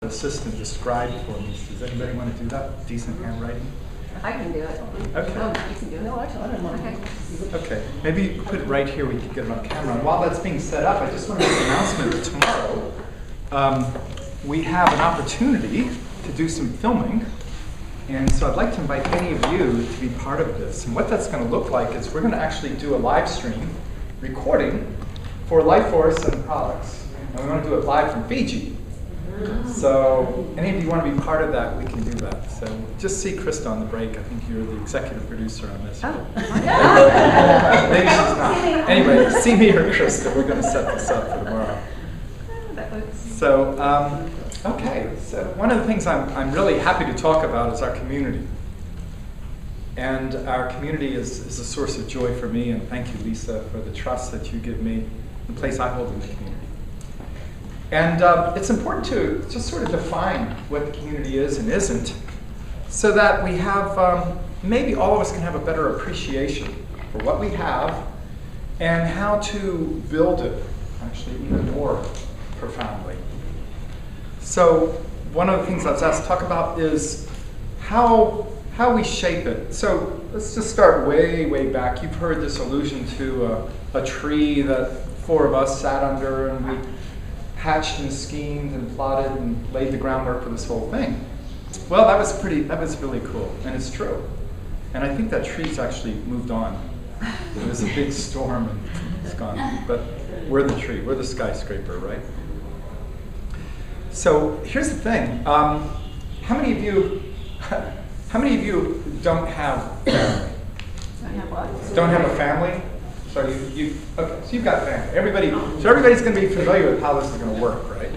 assistant describe for me. Does anybody want to do that? Decent handwriting? I can do it. Okay. Oh, you can do it. No, actually, I don't mind. Okay. Okay, maybe you put it right here, we can get it on camera. And while that's being set up, I just want to make an announcement that tomorrow we have an opportunity to do some filming. And so I'd like to invite any of you to be part of this. And what that's going to look like is we're going to actually do a live stream recording for Life Force and products. And we want to do it live from Fiji. So any of you want to be part of that, we can do that. So just see Krista on the break. I think you're the executive producer on this. Oh. Maybe she's not. Anyway, see me or Krista. We're going to set this up for tomorrow. So, okay. So one of the things I'm really happy to talk about is our community. And our community is a source of joy for me. And thank you, Lisa, for the trust that you give me, the place I hold in the community. And it's important to just sort of define what the community is and isn't, so that we have, maybe all of us can have a better appreciation for what we have and how to build it, actually, even more profoundly. So one of the things I was asked to talk about is how we shape it. So let's just start way, way back. You've heard this allusion to a tree that four of us sat under, and we hatched and schemed and plotted and laid the groundwork for this whole thing. Well, that was really cool, and it's true. And I think that tree's actually moved on. There was a big storm and it's gone. But we're the tree, we're the skyscraper, right? So here's the thing. How many of you don't have family? Don't have a family? So okay, so you've got family. Everybody's going to be familiar with how this is going to work, right?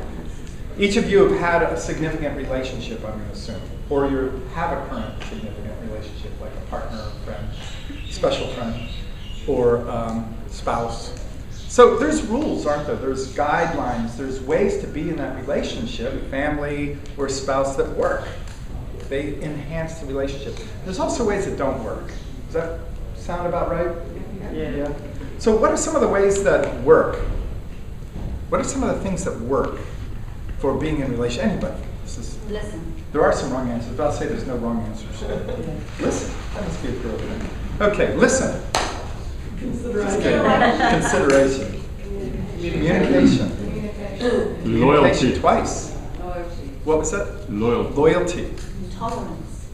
Each of you have had a significant relationship, I'm going to assume, or you have a current significant relationship, like a partner, a friend, special friend, or spouse. So there's rules, aren't there? There's guidelines. There's ways to be in that relationship, family or spouse, that work. They enhance the relationship. There's also ways that don't work. Does that sound about right? Yeah. So what are some of the ways that work? What are some of the things that work for being in relation? Anybody? Listen. There are some wrong answers, but I'll say there's no wrong answers. Listen. That must be a girl thing. Okay, listen. Consideration. Communication. Loyalty. Twice. Loyalty. What was that? Loyalty. Tolerance.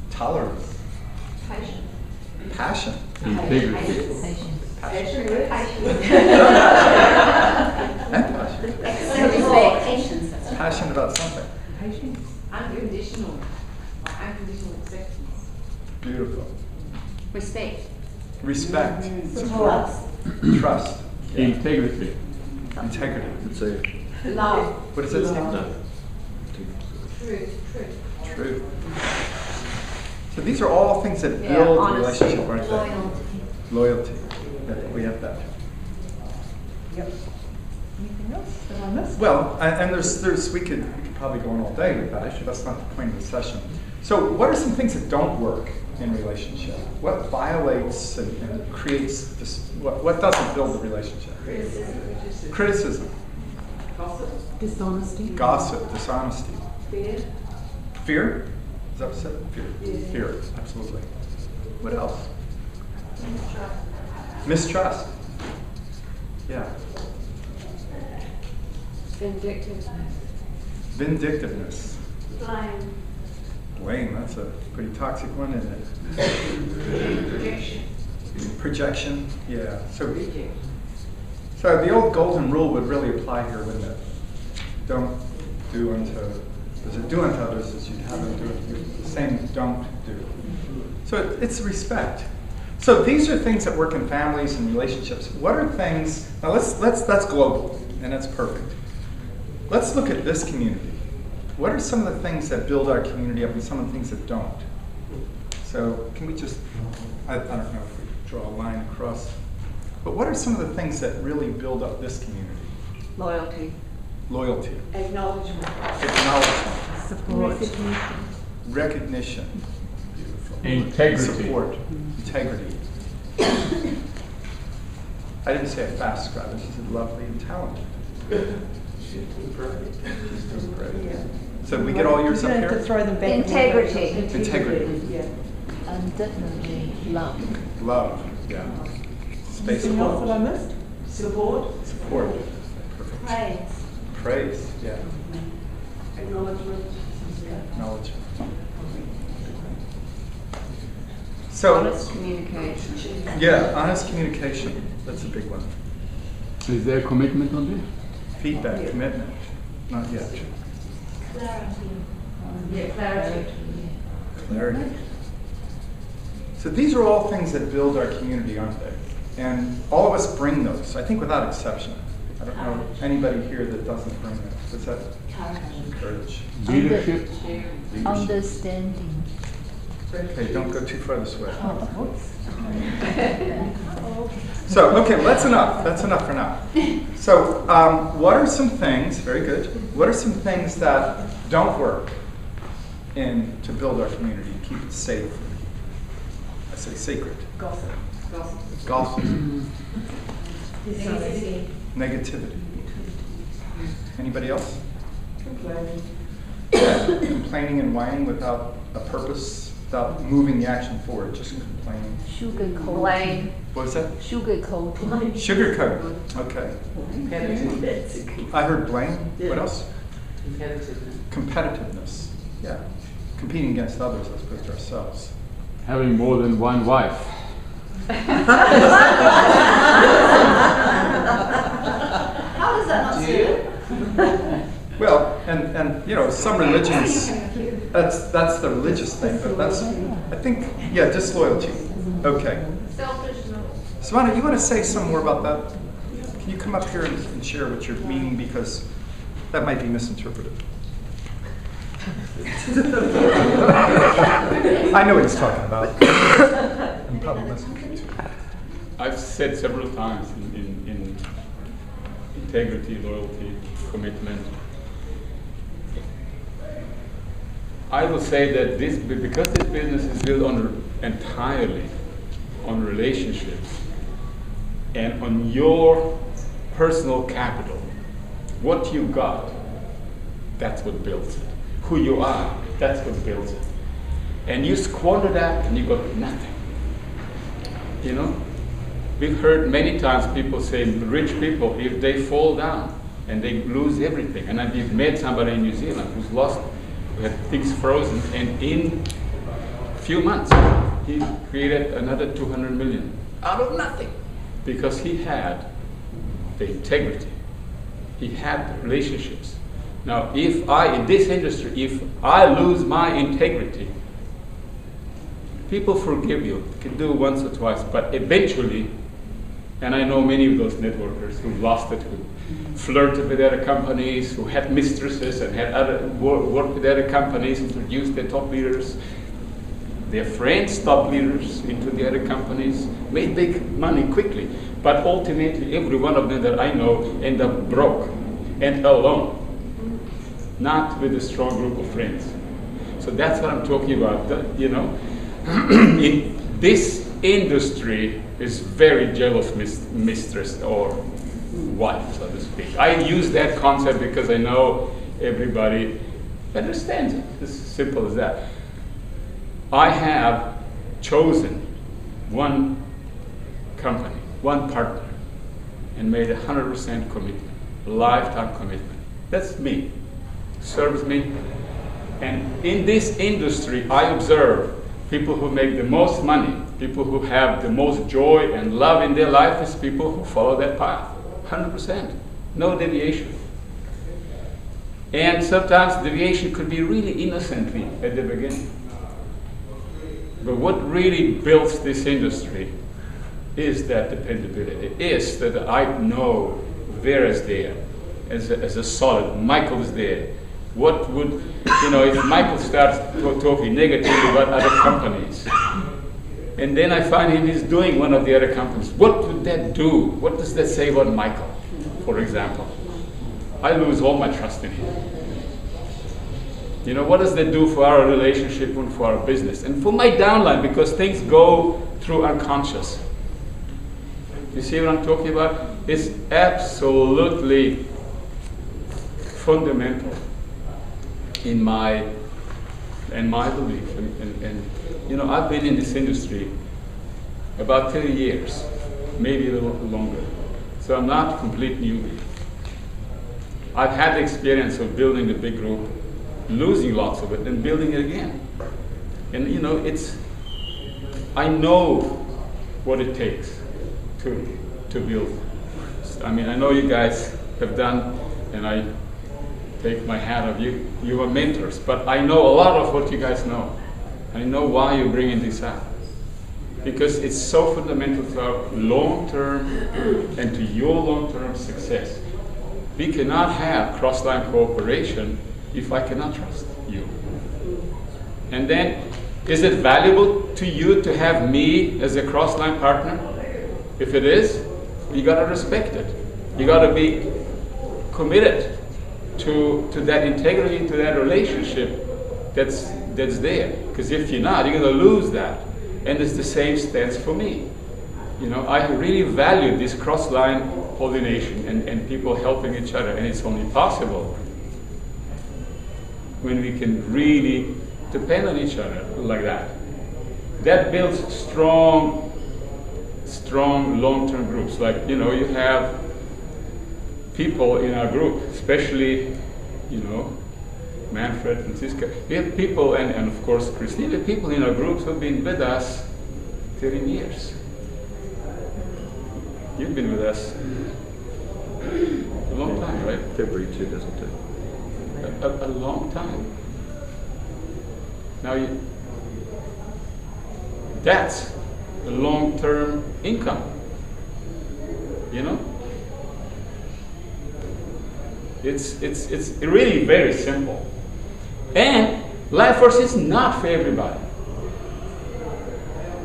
Passion. Integrity. Passion. And passion. Patience. Passion about something. Unconditional acceptance. Beautiful. Respect. Respect. Trust. Yeah. Integrity. Integrity. Love. What does that stand for? Truth. So these are all things that Yeah, build honesty, relationship, aren't they? Loyalty. Yeah, we have that. Yep. Anything else that I missed? Well, and there's we could probably go on all day with that. That's not the point of the session. So what are some things that don't work in relationship? What violates and creates this? What doesn't build the relationship? Criticism. Dishonesty. Gossip. Dishonesty. Fear? Is that what you said? Fear. Yeah. Fear, absolutely. What else? Mistrust. Yeah. Vindictiveness. Blame, that's a pretty toxic one, isn't it? Projection. Yeah. So the old golden rule would really apply here, wouldn't it? Don't do unto, as you do unto others as you'd have them do unto you. The same don't do. So it's respect. So these are things that work in families and relationships. What are things? Now that's global, and that's perfect. Let's look at this community. What are some of the things that build our community up, and some of the things that don't? So can we just? I don't know if we draw a line across. But what are some of the things that really build up this community? Loyalty. Acknowledgement. Support. Recognition. Beautiful. Integrity. Support. Integrity. I didn't say a fast scribe. She said lovely and talented. She's doing great. So we get all yours up You have to here? throw them back. Integrity. Integrity. Yeah. And definitely love. Love, yeah. Space Anything else that I of missed? Support. support. Perfect. Praise. Praise, yeah. Acknowledgement. Knowledge. So, Honest communication. yeah, honest communication. That's a big one. Is there a commitment on this? Feedback, commitment. Not yet. Yeah, clarity. Clarity. So these are all things that build our community, aren't they? And all of us bring those, I think without exception. I don't know anybody here that doesn't bring that. Does that encourage? Leadership? Leadership. Understanding. Okay, don't go too far this way. Oh, So, okay, that's enough. That's enough for now. So, what are some things, very good, what are some things that don't work to build our community, keep it safe? I say sacred. Gossip. Gossip. Negativity. Negativity. Anybody else? Complaining. Complaining and whining without a purpose, without moving the action forward, just complaining. sugar coating. Blame. What was that? Sugar coating. Sugarcoat. Okay. I heard blame. What else? Competitiveness. Yeah. Competing against others as opposed to ourselves. Having more than one wife. How does that not suit? Well, and you know, some religions, that's the religious thing, but that's, I think, yeah, disloyalty. Okay. Selfishness. Savannah, you want to say some more about that? Can you come up here and share what you're meaning, because that might be misinterpreted. I know what he's talking about. I'm probably misinterpreting. I've said several times in integrity, loyalty, commitment. I will say that because this business is built entirely on relationships and on your personal capital, what you got, that's what builds it. Who you are, that's what builds it. And you squander that and you got nothing. You know? We've heard many times people say, rich people, if they fall down and they lose everything, and I've met somebody in New Zealand who had things frozen, and in a few months, he created another 200 million out of nothing, because he had the integrity. He had the relationships. Now, in this industry, if I lose my integrity, people forgive you. You can do it once or twice, but eventually, and I know many of those networkers who lost it, who flirted with other companies, who had mistresses and had worked with other companies, introduced their top leaders, their friends' top leaders into the other companies, made big money quickly. But ultimately, every one of them that I know end up broke and alone, not with a strong group of friends. So that's what I'm talking about. You know, in this industry is very jealous mistress or wife, so to speak. I use that concept because I know everybody understands it. It's as simple as that. I have chosen one company, one partner, and made 100% commitment, a lifetime commitment. That's me. Serves me. And in this industry, I observe people who make the most money, people who have the most joy and love in their life is people who follow that path. 100%. No deviation. And sometimes deviation could be really innocently at the beginning. But what really builds this industry is that dependability, is that I know Vera's there as a solid, Michael's there. What would, you know, if Michael starts talking negatively about other companies, and then I find him is doing one of the other companies, what would that do? What does that say about Michael, for example? I lose all my trust in him. You know, what does that do for our relationship and for our business? And for my downline, because things go through unconscious. You see what I'm talking about? It's absolutely fundamental in my belief. And you know, I've been in this industry about 30 years, maybe a little longer. So I'm not a complete newbie. I've had the experience of building a big group, losing lots of it, and building it again. And you know, I know what it takes to build. I mean, I know you guys have done, and I take my hat off you. You are mentors, but I know a lot of what you guys know. I know why you're bringing this up. Because it's so fundamental to our long-term and to your long-term success. We cannot have cross-line cooperation if I cannot trust you. And then, is it valuable to you to have me as a cross-line partner? If it is, you got to respect it. You got to be committed to that integrity, to that relationship that's there. Because if you're not, you're going to lose that. And it's the same stance for me. You know, I really value this cross-line pollination and people helping each other, and it's only possible when we can really depend on each other like that. That builds strong long-term groups. Like, you know, you have people in our group, especially, you know, Manfred, Francisca. We have people, and of course Christine, we have people in our groups who have been with us 13 years. You've been with us a long time, right? February 2002. A long time. Now, that's a long-term income, you know? It's really very simple. And life force is not for everybody.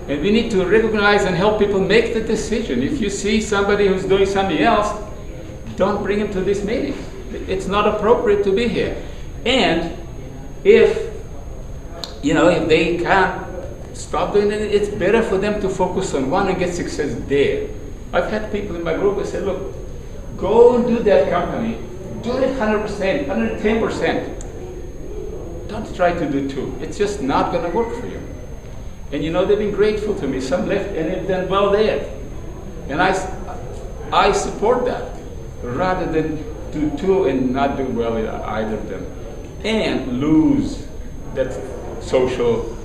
And we need to recognize and help people make the decision. If you see somebody who's doing something else, don't bring him to this meeting. It's not appropriate to be here. And if, you know, if they can't stop doing it, it's better for them to focus on one and get success there. I've had people in my group who say, look, go and do that company. Do it 100%, 110%. Don't try to do two. It's just not going to work for you. And you know, they've been grateful to me. Some left and they've done well there. And I support that, rather than do two and not do well in either of them. And lose that social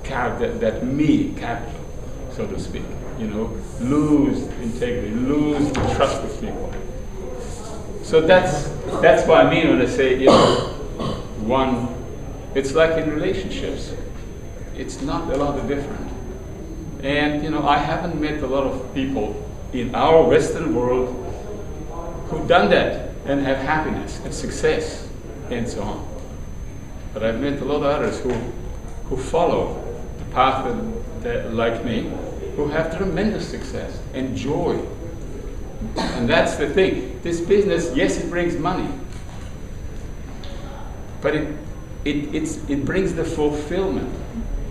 capital, that me capital, so to speak. You know, lose integrity, lose the trust of people. So that's what I mean when I say, you know, it's like in relationships. It's not a lot different. And, you know, I haven't met a lot of people in our Western world who've done that and have happiness and success and so on. But I've met a lot of others who follow the path that, like me, who have tremendous success and joy. And that's the thing. This business, yes, it brings money, but it brings the fulfillment.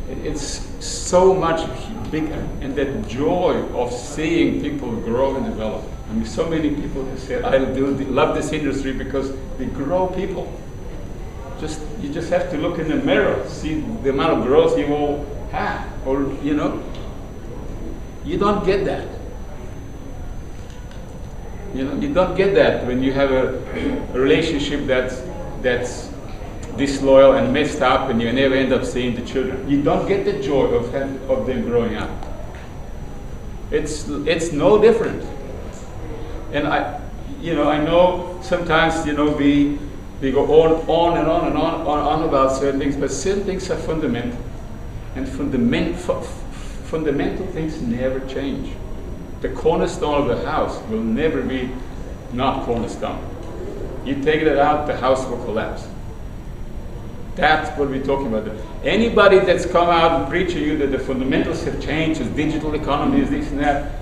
It's so much bigger, and that joy of seeing people grow and develop. I mean, so many people have said, I love this industry because we grow people. You just have to look in the mirror, see the amount of growth you will have, or, you know, you don't get that. You know, you don't get that when you have a relationship that's disloyal and messed up, and you never end up seeing the children. You don't get the joy of them growing up. It's no different. And I know sometimes, you know, we go on and on and on about certain things, but certain things are fundamental, and fundamental things never change. The cornerstone of the house will never be not cornerstone. You take it out, the house will collapse. That's what we're talking about. Anybody that's come out and preaching you that the fundamentals have changed, as digital economy is this and that,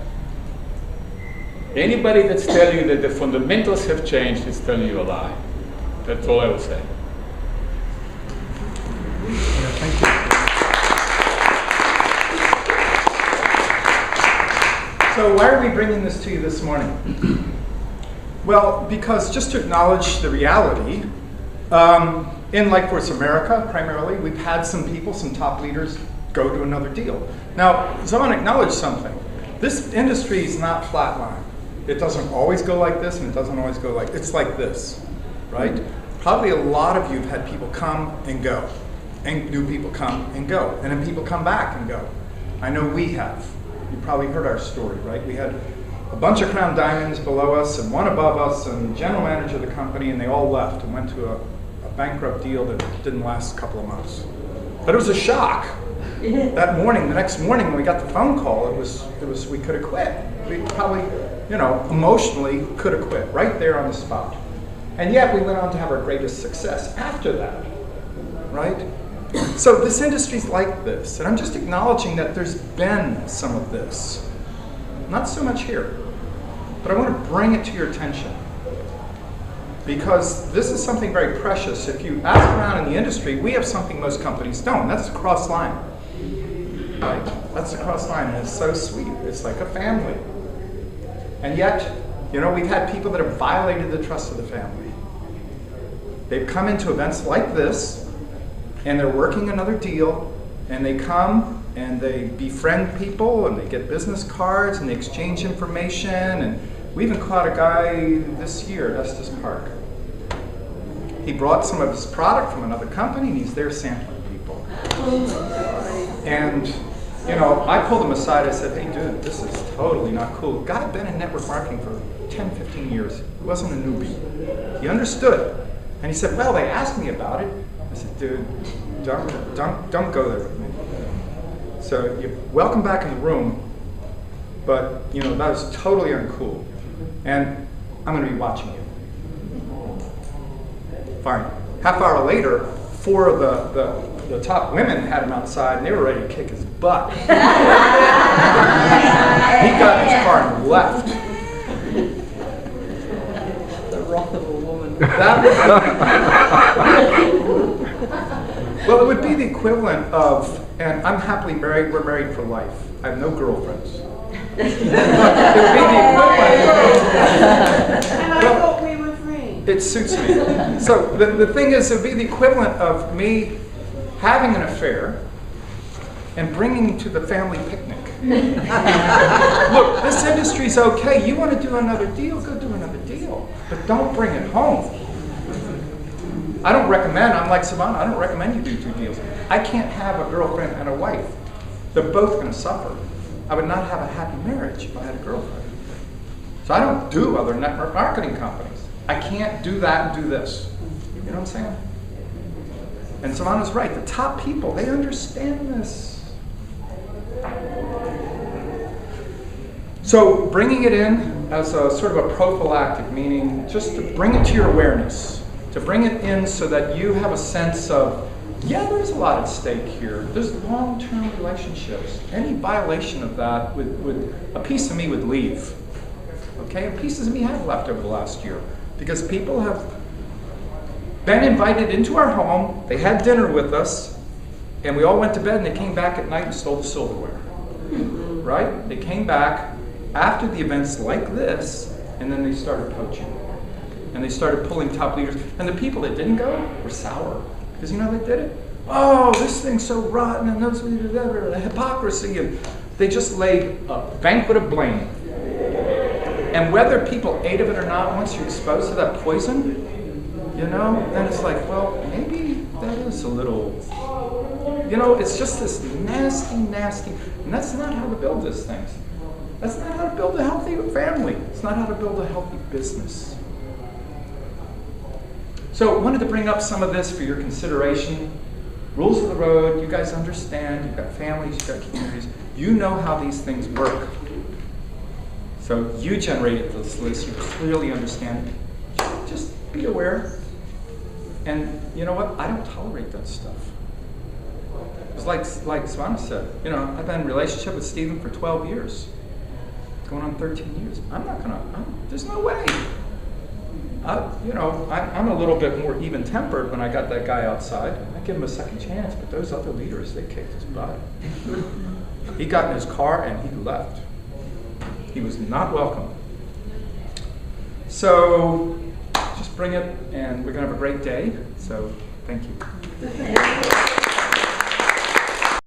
anybody that's telling you that the fundamentals have changed is telling you a lie. That's all I will say. Thank you. So why are we bringing this to you this morning? Well, because just to acknowledge the reality, in Life Force America, primarily, we've had some people, some top leaders, go to another deal. Now, so I want to acknowledge something. This industry is not flatline. It doesn't always go like this, and it doesn't always go like, it's like this, right? Probably a lot of you have had people come and go, and new people come and go, and then people come back and go. I know we have. You probably heard our story, right? We had a bunch of Crown Diamonds below us and one above us and the general manager of the company, and they all left and went to a bankrupt deal that didn't last a couple of months. But it was a shock. That morning, the next morning when we got the phone call, it was we could have quit. We probably, emotionally could have quit right there on the spot. And yet we went on to have our greatest success after that, right? So this industry's like this, and I'm just acknowledging that there's been some of this. Not so much here, but I want to bring it to your attention. Because this is something very precious. If you ask around in the industry, we have something most companies don't. That's the cross line. Right? That's the cross line, and it's so sweet. It's like a family. And yet, we've had people that have violated the trust of the family. They've come into events like this, and they're working another deal, and they come and they befriend people, and they get business cards, and they exchange information, and we even caught a guy this year at Estes Park. He brought some of his product from another company, and he's there sampling people. And, I pulled him aside. I said, hey, dude, this is totally not cool. The guy had been in network marketing for 10, 15 years. He wasn't a newbie. He understood. And he said, well, they asked me about it. I said, dude, don't go there with me. So you're welcome back in the room, but, that was totally uncool. And I'm going to be watching you. Fine. Half hour later, 4 of the top women had him outside, and they were ready to kick his butt. He got in his car and left. The wrath of a woman. Well, it would be the equivalent of, and I'm happily married, we're married for life. I have no girlfriends. It would be the equivalent. And I thought we were free. It suits me. So the thing is, it would be the equivalent of me having an affair and bringing you to the family picnic. Look, this industry's okay. You want to do another deal, go do another deal. But don't bring it home. I don't recommend, I'm like Savannah, I don't recommend you do 2 deals. I can't have a girlfriend and a wife. They're both going to suffer. I would not have a happy marriage if I had a girlfriend. So I don't do other network marketing companies. I can't do that and do this. You know what I'm saying? And Savannah's right. The top people, they understand this. So bringing it in as a sort of a prophylactic, meaning just to bring it to your awareness, to bring it in so that you have a sense of, yeah, there's a lot at stake here. There's long-term relationships. Any violation of that, a piece of me would leave. Okay, and pieces of me have left over the last year because people have been invited into our home, they had dinner with us, and we all went to bed and they came back at night and stole the silverware. Right? They came back after the events like this, and then they started poaching. And they started pulling top leaders. And the people that didn't go were sour. Because you know how they did it? Oh, this thing's so rotten, and those leaders, the hypocrisy. And they just laid a banquet of blame. And whether people ate of it or not, once you're exposed to that poison, then it's like, well, maybe that is a little, it's just this nasty, and that's not how to build these things. That's not how to build a healthy family. It's not how to build a healthy business. So I wanted to bring up some of this for your consideration. Rules of the road, you guys understand, you've got families, you've got communities, you know how these things work. So you generated this list, you clearly understand it. Just be aware. And you know what? I don't tolerate that stuff. It's like Savannah said, I've been in a relationship with Stephen for 12 years. Going on 13 years. There's no way. I'm a little bit more even-tempered when I got that guy outside. I give him a second chance, but those other leaders, they kicked his butt. He got in his car and he left. He was not welcome. So just bring it, and we're going to have a great day. So Thank you.